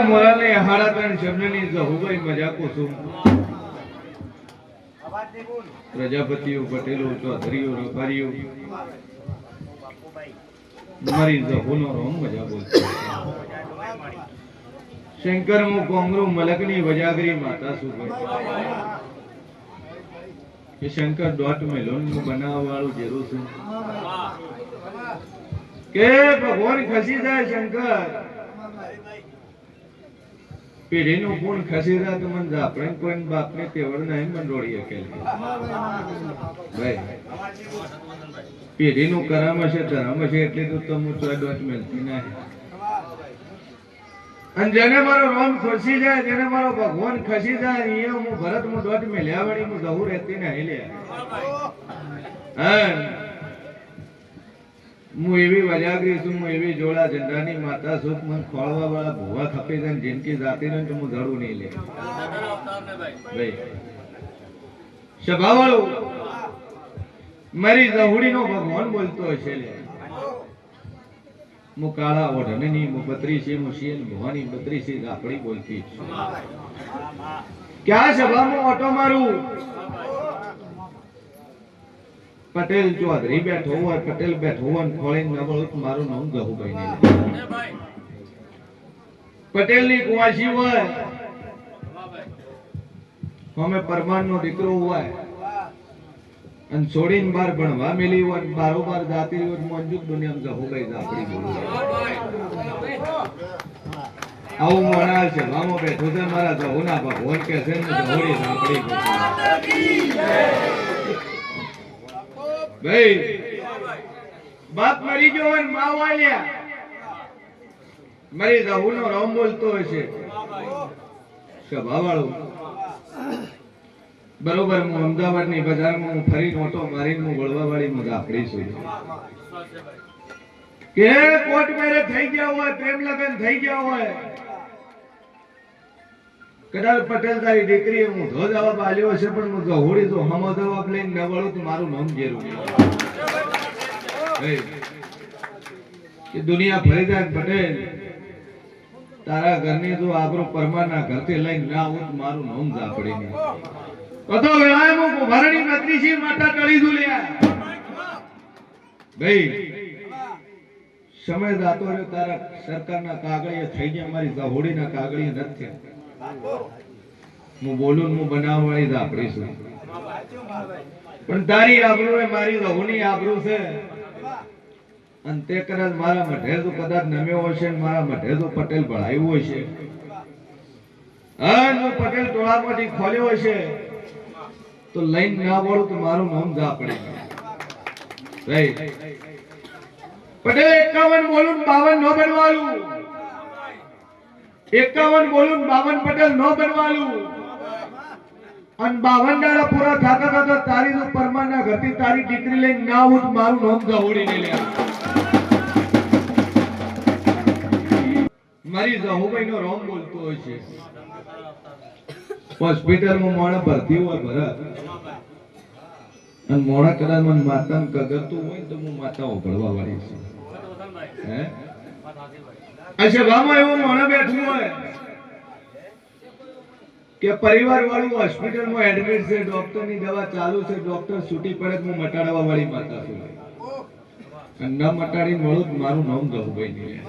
મોરાને હાડા ત્રણ શબ્દની જહુભાઈ મજાકો છું પ્રજાપતિઓ પટેલો ચૌધરીઓ રબારીઓ મારી જહુનો રોમ મજા બોલતો શંકર મુ કોંગરો મલકની વજાગરી માતા સુભાઈ એ શંકર ડોટ મેલોન નું બનાવવા વાળું જેરું છું કે ભગવાન ખસી જાય શંકર પેઢીનું પૂર્ણ ખસી જાય તો મને આપણે કોઈ બાપને તેવડ નહીં મંડોળી કે ભાઈ પેઢીનું કરમ હશે ધર્મ હશે એટલે તો તમે ચોડોટ મેલતી નહીં અને જેને મારો રોમ ખસી જાય જેને મારો ભગવાન ખસી જાય અહીંયા હું ભરત હું ડોટ મેલ્યા વળી હું જવું રહેતી નહીં લે હા હું એવી વજાગરી છું હું એવી જોડા ઝંડાની માતા છું મને ખોળવા વાળા ભૂવા ખપી જાય જિંદગી જાતી ને તો હું ધડું નહીં લે ભાઈ સભા વાળું મારી જહુડીનો ભગવાન બોલતો હશે લે હું કાળા ઓઢણની હું બત્રીસી હું શીલ ભવાની બત્રીસી આપણી બોલતી છું ક્યાં સભામાં ઓટો મારું પટેલ ચૌધરી બેઠો હોય પટેલ બેઠો હોય ખોળીને નબળું મારું નામ જહુભાઈ નહીં પટેલ ની કુવાસી હોય અમે પરમાર નો દીકરો હોય અને છોડીને બાર ભણવા મેલી હોય બારોબાર જાતી હોય મંજૂર દુનિયામાં જહુભાઈ આપણી બોલું આવું મોણા છે વામો બેઠો છે મારા જહુના ભગવાન કે છે ને જહુડી આપણી ભાઈ બાપ મરી ગયો હોય માં વાલ્યા મારી જહુનો રોમ બોલતો હશે સભા વાળો બરોબર હું અમદાવાદની બજારમાં હું ફરી નોટો મારીને હું વળવા વાળી મજા આપડી છું કે કોર્ટ મેરેજ થઈ ગયા હોય પ્રેમ લગ્ન થઈ ગયા હોય કદાચ પટેલ તારી દીકરી હું ધો જવાબ આલ્યો હશે પણ હું જહોડી તો હમો જવાબ લઈને ન વળું તો મારું નામ ઘેરું કે દુનિયા ફરી જાય પટેલ તારા ઘરની જો આબરો પરમારના ઘરથી લઈને ના આવું તો મારું નામ ઝાપડી નહીં કતો વેળાએ હું ભરણી મત્રીસી માતા ટળી દુલ્યા ભાઈ સમય જાતો રહ્યો તારા સરકારના કાગળિયે થઈ ગયા મારી જહોડીના કાગળિયે નથી હું બોલું હું બનાવવાની ઝાપડી છું પણ તારી આબરૂ એ મારી જહોની આબરૂ છે અને તે કદાચ મારા મઢે જો કદાચ નમ્યો હશે ને મારા મઢે જો પટેલ ભળાયું હશે હા હું પટેલ ટોળામાંથી ખોલ્યો હશે તો લઈને ના બોલું તો મારું નામ ઝાપડી ભાઈ પટેલ 51 બોલું 52 નો બનવાલું 51 બોલું 52 પટેલ નો બનવાલું અને 52 દાડા પૂરા થાકા થતા તારી જો પરમારના ઘરથી તારી દીકરી લઈને ના આવું તો મારું નામ જહોડીને લે મારી જહુભાઈ નો રોમ બોલતો હોય છે હોસ્પિટલમાં મોણા ભરતી હોય ભરત અને મોણા કદાચ મને માતાને કગરતું હોય તો હું માતા ઉભળવા વાળી છું હે અચ્છા ભામાં એવું મોણા બેઠું હોય કે પરિવાર વાળું હોસ્પિટલમાં એડમિટ છે ડોક્ટરની દવા ચાલુ છે ડોક્ટર છૂટી પડે હું મટાડવા વાળી માતા છું અને ન મટાડીને મળું મારું નામ જહુભાઈ નહીં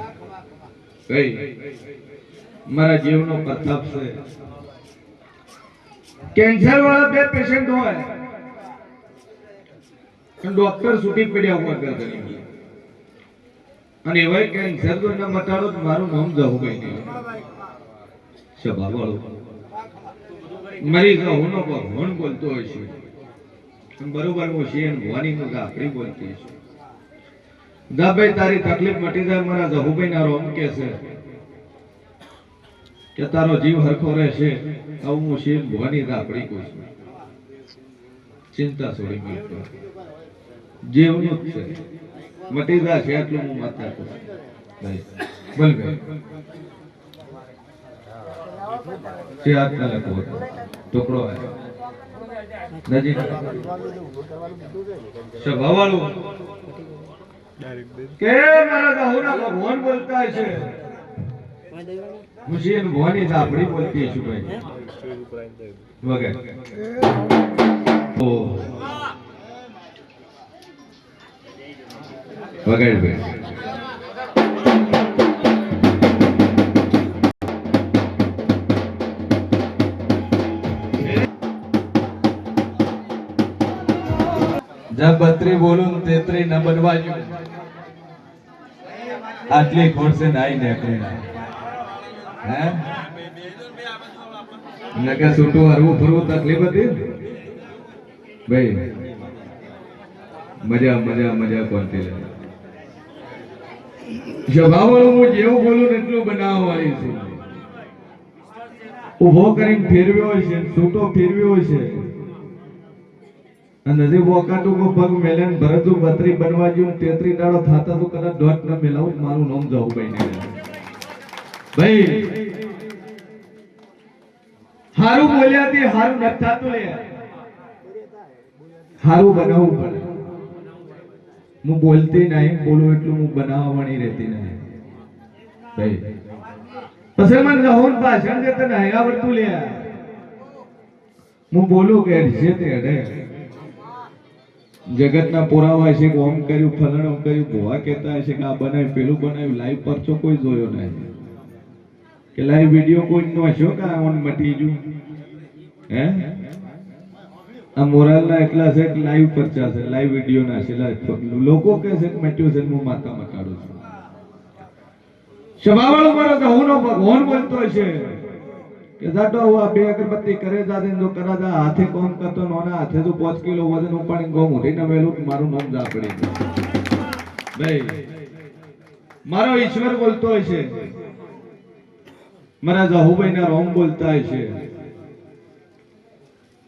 ભાઈ મારા જીવનો પ્રતાપ છે કેન્સર વાળા બે પેશન્ટ હોય અને ડોક્ટર છૂટી પડ્યા હોય ગરદની અને એવા કેન્સર તો ન મટાડો તો મારું નામ જહુભાઈ નહીં સભા વાળો મારી જહુનો ભગવાન બોલતો હોય છે બરોબર હું શિયન ભવાની નું આપણી બોલતી છે દાભાઈ તારી તકલીફ મટી જાય મારા જહુભાઈ ના રોમ કે છે કે તારો જીવ હરખો રહેશે આવું હું શિયન ભવાની આપણી કહું છું ચિંતા છોડી મૂકો જીવનું જ છે મટી જાય છે એટલું હું માતા કહું ભાઈ બોલ ભાઈ से हाथ ना लगो टुकड़ो है नजी स्वभावालू के मारा जहुना भगवान बोलता है મુશીન ભવાની ઝાપડી બોલતી છું ભાઈ વગર ઓ વગર ભાઈ जब बत्री बोलूं तेतरी न बनवाजू आटली खोड़ से नाई निकलेगा हैं नके सूटू हरવું ફરવું તકલીફ હતી ભાઈ મજા મજા મજા કોણતી લે સ્વભાવવાળું હું જેવું બોલું ને એટલું બનાવવાની છું ઊભો કરીને ફેરવ્યો છે સૂટો ફેરવ્યો છે અને હજી વોકાટુ કો પગ મેલેન ભરતું બત્રી બનવા જ્યું તેત્રી દાડો થાતા તો કદાચ દોટ ન મેલાવું મારું નામ જાવું ભાઈ ને ભાઈ હારું બોલ્યાથી હારું ન થાતું લે હારું બનાવવું પડે હું બોલતી નહીં બોલું એટલું હું બનાવવાની રહેતી નહીં ભાઈ પછી મને રહું ભાષણ જે તને આવડતું લે હું બોલું કે છે તે અડે જગતના પુરાવા છે કે ઓમ કર્યું ફલાણું કર્યું ભોવા કહેતા હશે કે આ બનાવ્યું પેલું બનાવ્યું લાઈવ પરચો કોઈ જોયો નહીં કે લાઈવ વિડિયો કોઈ નો હશો કે ઓન મટી ગયું હે આ મોરાલના એકલા છે કે લાઈવ પરચા છે લાઈવ વિડિયો ના છે લોકો કહે છે કે મટ્યું છે હું માતા મટાડું છું સ્વભાવવાળો મારો તો હું નો ભગવાન બોલતો છે કે જાતો આ બે અગરબત્તી કરે જાતે જો કરાદા હાથે કોમ કરતો નોના હાથે તો 5 કિલો વજન ઉપાડીને ગો મોઢીને મેલું મારું નામ જા પડી ભાઈ મારો ઈશ્વર બોલતો છે મારા જાહુભાઈ ના રોમ બોલતા છે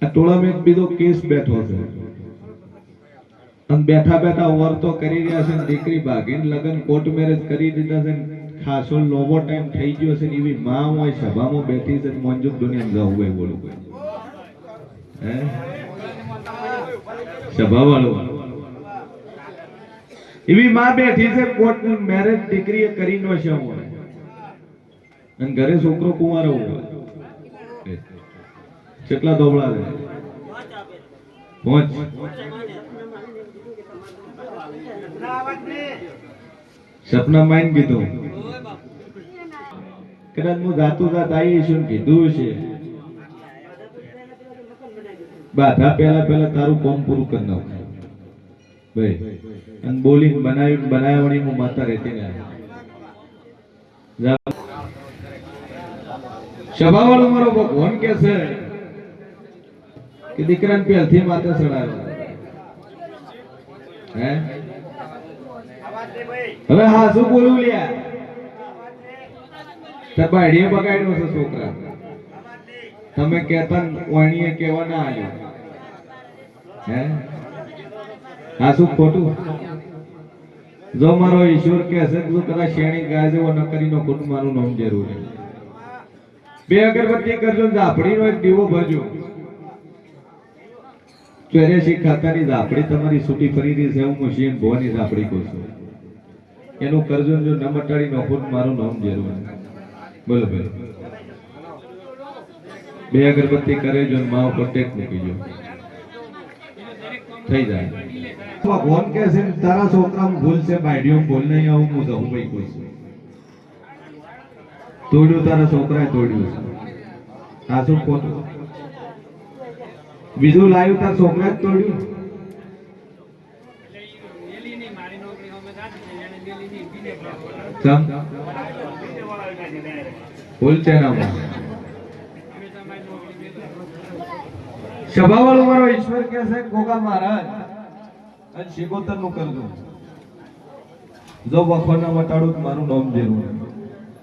આ ટોળામાં એક બીજો કેસ બેઠો છે અને બેઠા બેઠા ઓવર તો કરી રહ્યા છે દીકરી ભાગીને લગન કોર્ટ મેરેજ કરી દીધા છે ખાસો લોબો ટાઈમ થઈ ગયો છે એવી માં હોય સભામાં બેઠી છે મોંજુક દુનિયા જાવું ભાઈ બોલું હે સભા વાળો એવી માં બેઠી છે કોર્ટ મેરેજ દીકરીએ કરી નો છે હોય અને ઘરે છોકરો કુંવારો હોય કેટલા દોબળા છે પહોંચ સપના માઈન કીધું કદાચ હું જાતું જાત આવી છું કીધું છે બાધા પહેલા તારું કામ પૂરું કરી નાખું ભાઈ અને બોલી બનાવવાની હું માતા રહેતી ને સભાવાળો મારો ભગવાન કે છે કે દીકરાને પહેલથી માતા ચડાવ્યો હે હવે હા શું બોલું લ્યા તબાડીએ બગાડ્યો છે છોકરા તમે કહેતા વાણીએ કેવા ના આવ્યું હે હા શું ખોટું જો મારો ઈશ્વર કહે છે તું કદાચ શેણી ગાય જેવો ન કરીને ખોટું મારું નામ જરૂર બે અગરબત્તી કરજો ઝાપડીનો એક દીવો ભરજો 84 ખાતાની ઝાપડી તમારી છૂટી ફરી રહી છે હું મુશીન ભવાની ઝાપડી કહું છું એનું કરજો જો ન મટાડી નાખો મારું નામ જરૂર બોલો ભાઈ બે અગરબત્તી કરે જો માં ઉપર ટેક મૂકીજો થઈ જાય ભગવાન કહે છે તારા છોકરામાં ભૂલ છે બાયડીઓ ભૂલ નહીં આવું હું જાઉં ભાઈ કહું છું તોડ્યું તારા છોકરાએ તોડ્યું છે આ શું ખોટું બીજું લાવ્યું તારા છોકરાએ તોડ્યું ભૂલ છે ના સભાવાળો મારો ઈશ્વર કહે છે ગોગા મહારાજ અને શિકોતર નું કરજો જો વખોના વટાડું મારું નામ જરૂર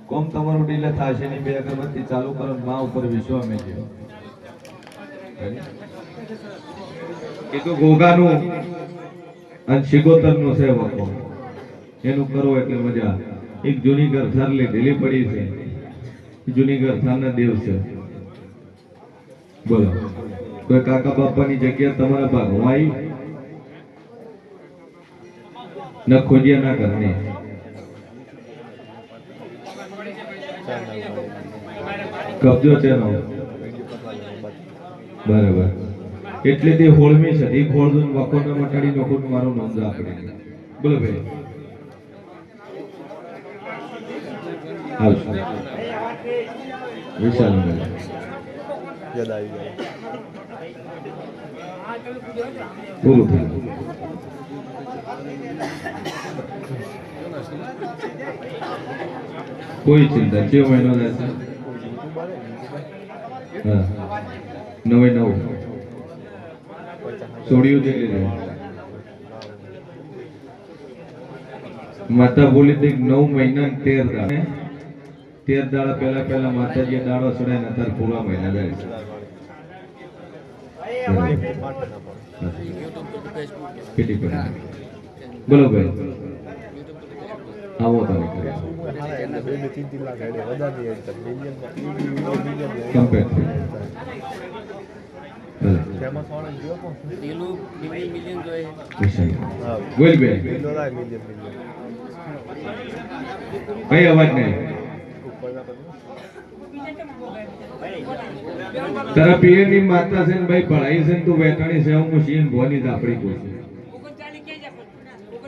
કોમ તમારું ડીલે થશે નહીં બે અગરબત્તી ચાલુ કરો માં ઉપર વિશ્વાસ મેજો એ તો ગોગાનું અને શિકોતરનું છે વખો એનું કરો એટલે મજા એક જૂની ગરથાર લીધેલી પડી છે જૂની ગરથારના દેવ છે બોલો કોઈ કાકા બાપાની જગ્યા તમારા ભાગમાં આવી ન ખોજ્યા ના કરને કબજો છે નો બરાબર એટલે તે હોળમી સધી ખોળદું વકોને મટાડી નોકું મારું નામ આપણે બોલો ભાઈ આવશે વિશાલ યાદ આવી જાય પૂરું થયું કોઈ ચિંતા કેવો મહિનો રહેશે હા 9 છોડ્યું છે લીધે માતા બોલી હતી 9 મહિના 13 દાડા પહેલા માતાજી દાડો ચડાય ને અત્યારે પૂરા મહિના જાય બોલો ભાઈ આવો તમે કઈ અવાજ નહીં તારા પિયર ની માતા છે ને ભાઈ ભણાઈ છે તું વેટાણી છે હું સીન ભોની આપડી કોઈ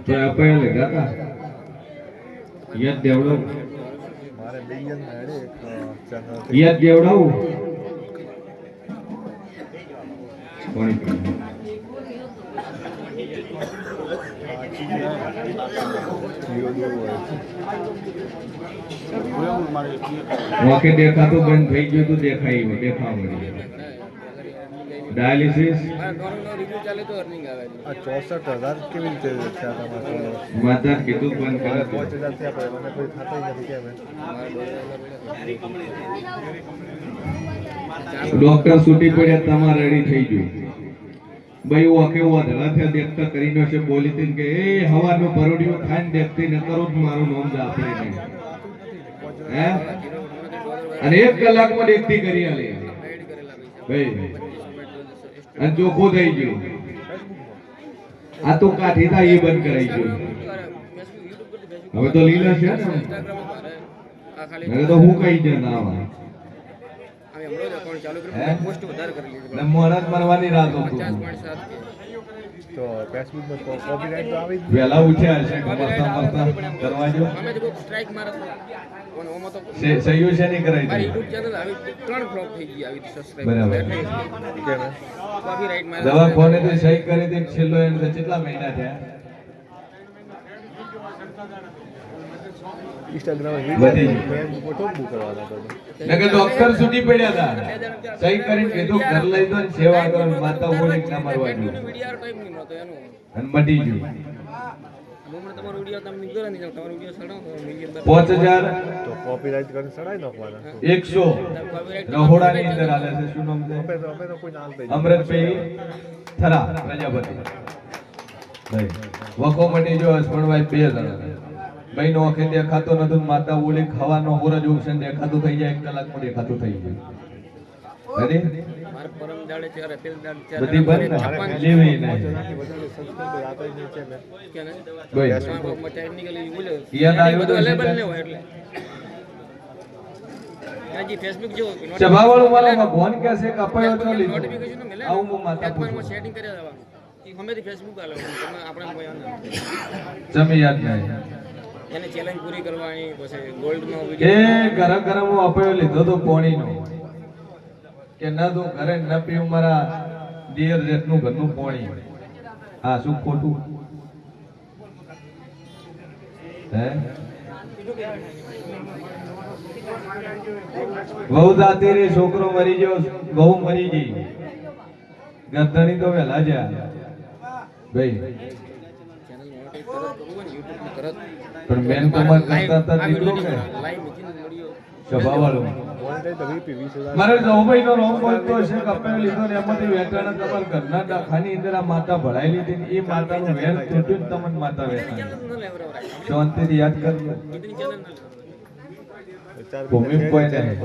તો આપણે લગાતા યાદ દેવડો યાદ દેવડાવું વાકે દેખાતું બંધ થઈ ગયું તું દેખાય દેખાવ ડાયાલિસિસ 64,000 કેવી રીતે થયા તમારે માતા કીધું બંધ કરે 5,000 થયા પણ મને કોઈ થતા નથી કેમ ડોક્ટર છૂટી પડ્યા તમારે રેડી થઈ ગયું ભાઈ ઓકે વધરા થયા દેખતા કરીને છે બોલી હતી કે એ હવાનો પરોડિયો ખાઈને દેખતી ન કરો મારું નામ જ આપણે નહીં હે અને 1 કલાકમાં દેખતી કરી આલે ભાઈ અને ચોખ્ખો થઈ ગયો આ તો કાઠી થાય એ બંધ કરાઈ ગયું હવે તો લીલા છે ને તો હું કઈ જ ના આવે મરવાની રાત હતું તો ફેસબુક પર કોપીરાઈટ તો આવી વેલા ઉઠ્યા છે મરતા કરવા જો અમે તો સ્ટ્રાઇક મારત ઓમાં તો સહયોગ છે નહીં કરાઈ મારી YouTube ચેનલ આવી 3 ફ્લોપ થઈ ગઈ આવી સબસ્ક્રાઇબ બરાબર કેમ કોપીરાઈટ માર દવા કોને તો સહી કરી દે છેલ્લો એને કેટલા મહિના થયા ઇન્સ્ટાગ્રામ ફેસબુક પર ટોપ કરવાના તો નકે ડોક્ટર સુધી પડ્યા હતા સહી કરીને કીધું ઘર લઈ દો ને સેવા કરો માતા બોલી ના મારવાની વિડિયો ટાઈમ નહીં મળતો એનો અને મટી ગયું મોમણ તમારો વિડિયો તમે નીકળો નહીં તમારો વિડિયો સડાવો મિલિયન 5000 તો કોપીરાઈટ કરીને સડાઈ નાખવાના 100 રહોડાની અંદર આલે છે શું નામ છે અમે તો કોઈ નામ દઈ અમૃતભાઈ થરા પ્રજાપતિ ભાઈ વકો મટી જો હસપણભાઈ 2 જણા ભાઈ નો આંખે દેખાતો નતું માતા ઓલી ખાવાનો હોરજ ઓપ્શન દેખાતું થઈ જાય 1 કલાકમાં દેખાતું થઈ જાય અરે માર પરમ દાડે ચાર પેલ દાડે ચાર બધી બંધ લેવી નહીં સબસ્ક્રાઇબર આતા જ છે ને કે ને ભાઈ માં ટેકનિકલી બોલે યાદ આવ્યું તો લેવલ ને હોય એટલે આજી ફેસબુક જો ચબાવાળું વાળામાં ફોન કે છે કે અપાયો તો લીધો નોટિફિકેશન મળે આવું હું માતા માં સેટિંગ કરી દેવાનું ઈ હમેથી ફેસબુક આલે તમે આપણે કોઈ આને જમી યાદ નહીં એને ચેલેન્જ પૂરી કરવાની પછી ગોલ્ડ નો એ વિડિયો ગરમ હું અપાયો લીધો તો પોણીનો કે ના તું ઘરે ન પીવું મારા દિયર જેટલું ઘરનું પોણી હા શું ખોટું હે બહુ જાતી રે છોકરો મરી ગયો બહુ મરી ગઈ ગરદણી તો વેલા જા ભાઈ ચેનલ મોનેટાઈઝ કરત કરવું ને YouTube માં કરત પણ મેન કમાન્ડ કરતા હતા દીકરો કે લાઈવ મીટિંગ વિડિયો સ્વભાવવાળો મોનેટાઈઝ તો વીપી 20,000 મારે જવભાઈ નો રોમ બોલતો છે કપે લીધો ને એમાંથી વેટાણા તમાર ઘરના ડાખાની અંદર આ માતા ભળાઈ લીધી એ માતાનું વેર તૂટ્યું તમને માતા વેટાણી ન લેવરાય શાંતિથી યાદ કરજો કીધું ચેનલ ન ભૂમિ કોઈ નહીં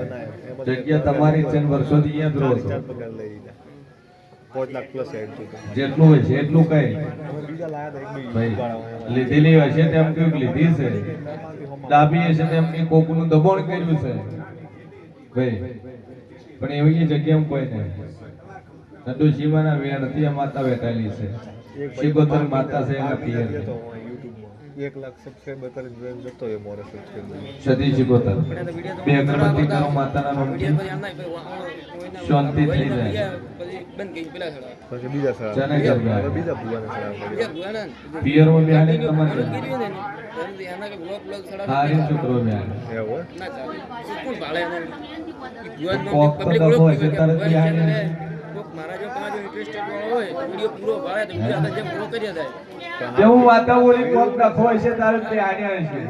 જગ્યા તમારી છે ને વર્ષોથી અહીંયા જ રહો છો 5 લાખ પ્લસ હેડ છે જેટલું હોય છે એટલું કઈ બીજા લાયા તો એક ભાઈ લીધેલી હશે તેમ કઈક લીધી છે ડાબી હશે તેમ કઈ કોકનું દબાણ કર્યું છે ભાઈ પણ એવી જગ્યામાં કોઈ નહીં નડુ શિવાના વેણ થી આ માતા બેઠેલી છે શિકોતર માતા છે એના પિયર યુટ્યુબમાં 1 લાખ સબસ્ક્રાઇબર કરીને જોઈને જતો રહ્યો મોરે સબસ્ક્રાઇબર સદી શિકોતર બે અગરબત્તી કરો માતાના નામથી શાંતિ થઈ જાય પછી બીજા સારા જાને જગ્યા હવે બીજા ભુવાને સારા પિયરમાં બેહાડે તમારે હારી છોકરો બેહાડે એવું કોક તો દખો હશે તારે બેહાડે મારા જો તમારો ઇન્ટરેસ્ટેડ હોય તો વિડિયો પૂરો ભાળે તો વિડિયો આપણે જેમ પૂરો કરી દે જેવું વાતાવરણ કોક દખો હશે તારે બેહાડે હશે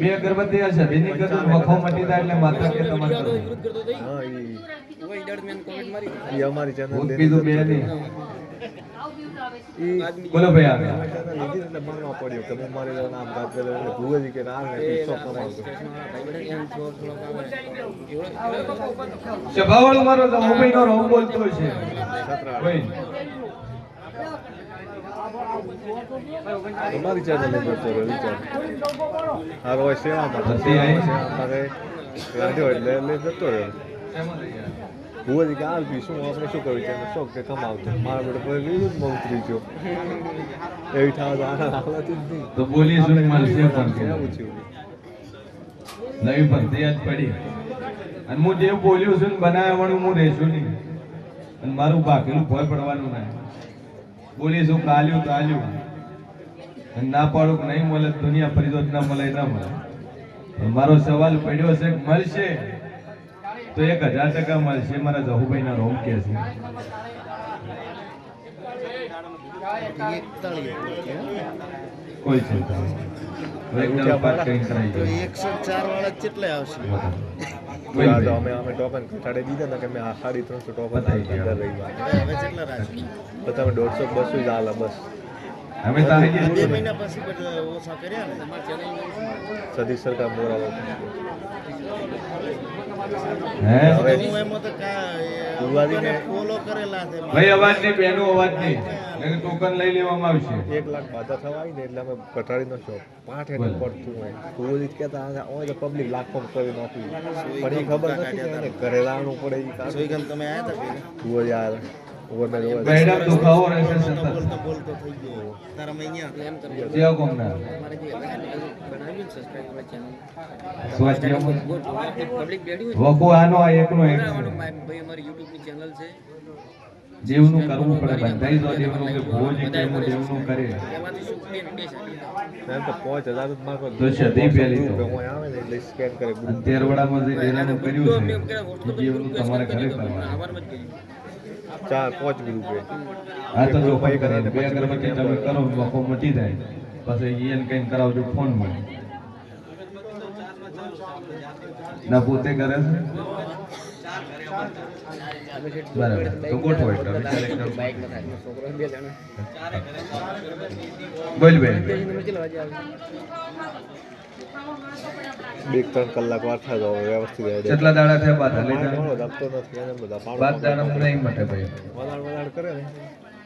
બે અગરબત્તી હશે બેની કરતું વખો મટી જાય એટલે માતા કે તમારે વિરોધ કરતો થઈ હા ઓય ડર મેન કોમેન્ટ મારી ઈ અમારી ચેનલ ભૂત કીધું બે નહીં આદમી બોલો ભાઈ આગળ લીધી એટલે માનવા પડ્યો કે હું મારી નામ ગાત કરે એટલે ભુવાજી કે ના ને શોખ કમાવતો સભાવાળો મારો તો મુંબઈનો રોમ બોલતો છે ભાઈ તમારી ચેનલ ને કરતો રહ્યો વિચાર હારો હોય સેવામાં હતી અહીં? મારે રાંધ્યો એટલે જતો રહ્યો ભુવાજી કે આ બી શું આપણે શું કરવું છે શોખ કે કમાવતો મારા બેટો કોઈ વિરુદ્ધ માં ઉતરી ગયો એવી થાવ તો આના હાલત જ નહીં તો બોલી શું મળશે પણ કે એવું થયું નવી ભક્તિ જ પડી અને હું જે બોલ્યું છું ને બનાવ્યા વાળું હું રહેશું નહીં અને મારું બાકીનું ભય પડવાનું નહીં બોલીશું કાલ્યું તાલ્યું અને ના પાડું કે નહીં મળે તો દુનિયા ફરી ના મળે ના મળે પણ મારો સવાલ પડ્યો છે કે મળશે તો 1000% મળશે મારા જહુભાઈ ના રોમ કે છે કોઈ ચિંતા નહીં એકદમ પાટ કરીને કરાઈ ગયો 104 વાળા કેટલે આવશે કોઈ તો નહીં. અમે ટોકન ઘટાડી દીધા ને કે મેં આ 350 ટોકન બતાવી ગયા. અંદર રહી ગયા હવે કેટલા રાખી તો તમે 150 200 જ હાલે બસ અમે તો આવી બે ગયા મહિના પછી બધા ઓછા કર્યા ને સદી સરકાર મોરાવો હે હવે હું એમાં તો ભુવાજીને ફોલો કરેલા છે ભાઈ અવાજ નહીં બેનો અવાજ નહીં નહીં ટોકન લઈ લેવામાં આવશે 1 લાખ બાધા થવા આવી ને એટલે અમે ઘટાડી નો શોખ 5 હેઠળ પડતું હોય ભુવાજી કહેતા હોય તો પબ્લિક લાખો કરી નાખી પણ એ ખબર નથી કે એને ઘરે લાવવું પડે એ કામ સોઈગમ તમે આયા હતા પેલા ભુવાજી આ ઓવર મેં જોવા બહેડા દુખાવો રહેશે સતત બોલતો બોલતો થઈ ગયો તારા અહીંયા એમ કરવું જેવો કોમના મારે જે બનાવ્યું સબસ્ક્રાઇબ કરવા ચેનલ સ્વચ્છ જેવો પબ્લિક બેઠી વકો આનો આ એકનો એક છે. ભાઈ અમારી YouTube ની ચેનલ છે દેવનું કરવું પડે બંધાઈ દો દેવનું કે ભોજી કે એમાં દેવનું કરે એમાંથી શું બે સાડી એમ તો 5000 જ મારો તો સદી પહેલી તો. હું આવે ને એટલે સ્કેન કરે અને તેરવાડામાં જે ડેરાનું કર્યું છે એ દેવનું તમારે ઘરે કરવાનું આવારમાં જ કર્યું 4-5 રૂપિયા આ તો જો ભાઈ કરે બે અગરબત્તી તમે કરો વકો મટી જાય પછી એને કઈ કરાવજો ફોન માં ના પોતે કરે છે બરાબર તો ગોઠવાય તો વિચાર એકદમ છોકરો બે જણા બોલ બેન બે 3 કલાક વાર થાય તો વ્યવસ્થિત રહે કેટલા દાડા થયા બાદ લઈ જાવ આપતો નથી એને બધા બાદ દાડા નહીં મટે ભાઈ વલાડ કરે ને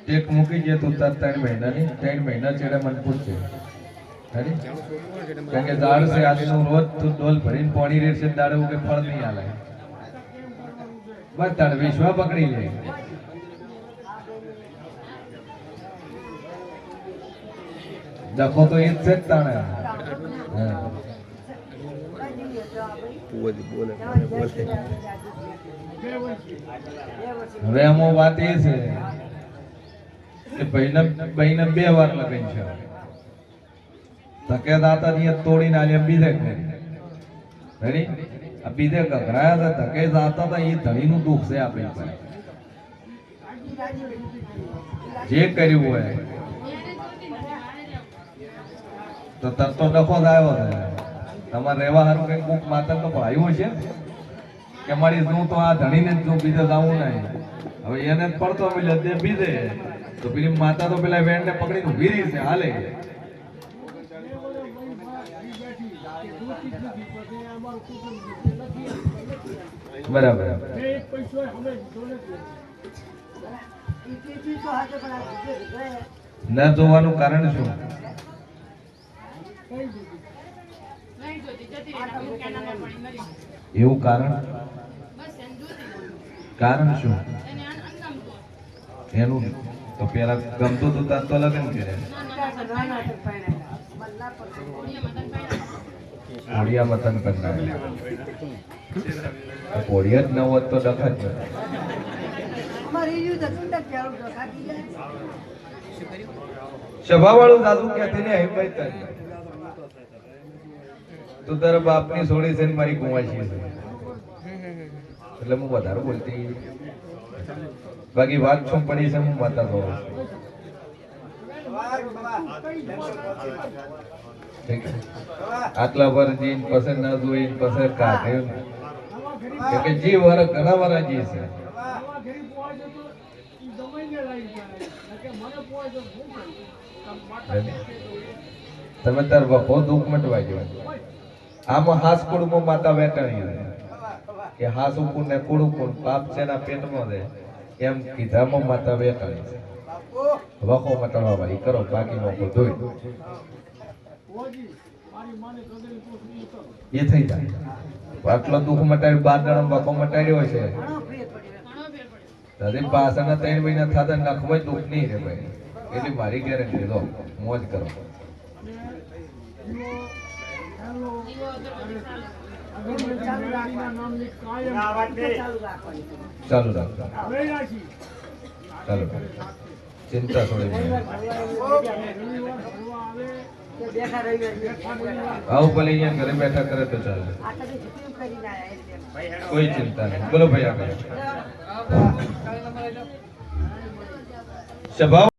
ટેક મૂકી જે તું તાર 3 મહિનાની 3 મહિના છેડે મને પૂછશે હરી કારણ કે દાળ છે આજનું રોજ તું ડોલ ભરીને પાણી રહેશે દાડે ઉકે ફળ નહીં આલે બસ તારે વિશ્વા પકડી લે દખો તો એ જ છે જ તાણે હા ભુવાજી બોલે હવે આમાં વાત એ છે કે ભાઈને 2 વાર લગન છે તકે દાતા ની તોડીને આલ્યા બીજે ઘરે રેડી આ બીજે ઘરાયા હતા તકે દાતા હતા એ ધણીનું દુઃખ છે આપણી પાસે જે કર્યું હોય તો તરતો ડખો જ આવ્યો છે તમારે રહેવા સારું કઈ કોક માતા તો આવ્યું છે કે મારી હું તો આ ધણીને જ જો બીજે જાવું નહીં હવે એને જ પડતો મળ્યો તે બીજે તો પેલી માતા તો પેલા વેણને પકડીને વીરી છે હાલે બરાબર ન જોવાનું કારણ શું એવું કારણ શું એનું તો પેલા ગમતું તું તાર તો લગન કરે કોડિયા મતન કરનાર કોડિયા જ ન હોત તો ડખા જ સભા વાળું દાદુ ક્યાંથી ને હિંમત તું તારા બાપની સોળી છે ને મારી કુંવાશી છે એટલે હું વધારે બોલતી બાકી વાત શું પડી છે હું માતા કહું આટલા વાર જઈને પછી ના જોઈ પછી કાઢે કે જે વાર ઘણા વાર જી છે તમે તાર બહુ દુઃખ મટવા જો આમાં હાસ કુળમાં માતા વેટાણી કે હાસ ઉપર ને કુળ ઉપર પાપ છે ના પેટમાં દે એમ કીધામાં માતા વેટાણી છે વખો મટાડવા વાળી કરો બાકી વખો ધોઈ એ થઈ જાય આટલો દુઃખ મટાડ્યું 12 દાડા વખો મટાડ્યો છે તારી પાછળના 3 મહિના થતા નખમાં દુઃખ નહીં રે ભાઈ એટલે મારી ગેરંટી લો મોજ કરો ચાલુ રાખો ચાલુ ચિંતા થોડી આવું ભલે અહીંયા ઘરે બેઠા કરે તો ચાલે કોઈ ચિંતા નહીં બોલો ભાઈ આગળ સભા